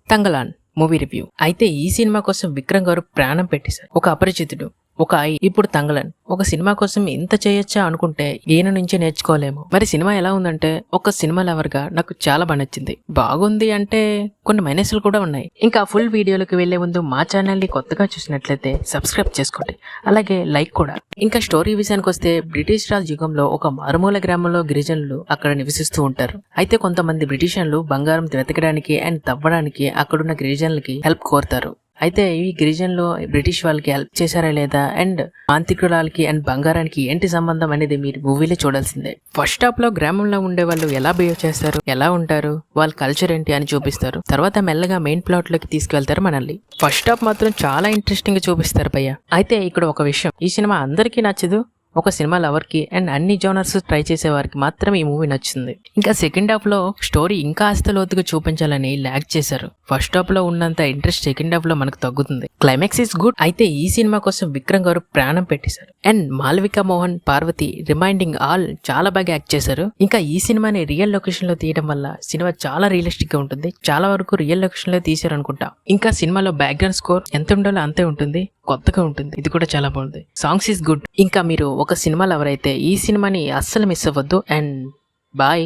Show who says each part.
Speaker 1: Thangalaan movie review. అయితే ఈ సినిమా కోసం విక్రమ్ గారు ప్రాణం పెట్టేశారు. ఒక అపరిచితుడు, ఒక ఇప్పుడు తంగలన్ ఒక సినిమా కోసం ఇంత చేయొచ్చా అనుకుంటే ఈయన నుంచి నేర్చుకోలేము. మరి సినిమా ఎలా ఉందంటే, ఒక సినిమా లవర్ గా నాకు చాలా బాగా నచ్చింది. బాగుంది అంటే కొన్ని మైనస్లు కూడా ఉన్నాయి. ఇంకా ఫుల్ వీడియోలోకి వెళ్లే ముందు మా ఛానల్ ని కొత్తగా చూసినట్లయితే సబ్స్క్రైబ్ చేసుకోండి, అలాగే లైక్ కూడా. ఇంకా స్టోరీ విషయానికి వస్తే, బ్రిటిష్ రాజ్ యుగంలో ఒక మారుమూల గ్రామంలో గిరిజనులు అక్కడ నివసిస్తూ ఉంటారు. అయితే కొంతమంది బ్రిటిషర్లు బంగారం వెతకడానికి అండ్ తవ్వడానికి అక్కడున్న గిరిజనులకి హెల్ప్ కోరుతారు. అయితే ఈ గిరిజనులు బ్రిటిష్ వాళ్ళకి హెల్ప్ చేశారా లేదా, అండ్ మాంత్రికురాలకి అండ్ బంగారానికి ఏంటి సంబంధం అనేది మీరు మూవీలో చూడాల్సిందే. ఫస్ట్ హాఫ్ లో గ్రామంలో ఉండే వాళ్ళు ఎలా బిహేవ్ చేస్తారు, ఎలా ఉంటారు, వాళ్ళ కల్చర్ ఏంటి అని చూపిస్తారు. తర్వాత మెల్లగా మెయిన్ ప్లాట్ లోకి తీసుకెళ్తారు మనల్ని. ఫస్ట్ హాఫ్ మాత్రం చాలా ఇంట్రెస్టింగ్ గా చూపిస్తారు భయ్య. అయితే ఇక్కడ ఒక విషయం, ఈ సినిమా అందరికీ నచ్చదు. ఒక సినిమా లవర్ కి అండ్ అన్ని జోనర్స్ ట్రై చేసే వారికి మాత్రమే ఈ మూవీ నచ్చింది. ఇంకా సెకండ్ హాఫ్ లో స్టోరీ ఇంకా ఆస్త లోతుగా చూపించాలని ల్యాగ్ చేశారు. ఫస్ట్ హాఫ్ లో ఉన్నంత ఇంట్రెస్ట్ సెకండ్ హాఫ్ లో మనకు తగ్గుతుంది. Climax is good. అయితే ఈ సినిమా కోసం విక్రమ్ గారు ప్రాణం పెట్టేశారు. And Malavika Mohan, Parvathy reminding all చాలా బాగా యాక్ట్ చేశారు. ఇంకా ఈ సినిమాని రియల్ లొకేషన్ లో తీయడం వల్ల సినిమా చాలా రియలిస్టిక్ గా ఉంటుంది. చాలా వరకు రియల్ లొకేషన్ లో తీశారు అనుకుంటా. ఇంకా సినిమాలో బ్యాక్గ్రౌండ్ స్కోర్ ఎంత ఉండాలో అంతే ఉంటుంది, కొత్తగా ఉంటుంది. ఇది కూడా చాలా బాగుంది. Songs is good. ఇంకా మీరు ఒక సినిమా లవర్ అయితే ఈ సినిమాని అస్సలు మిస్ అవ్వద్దు. And bye.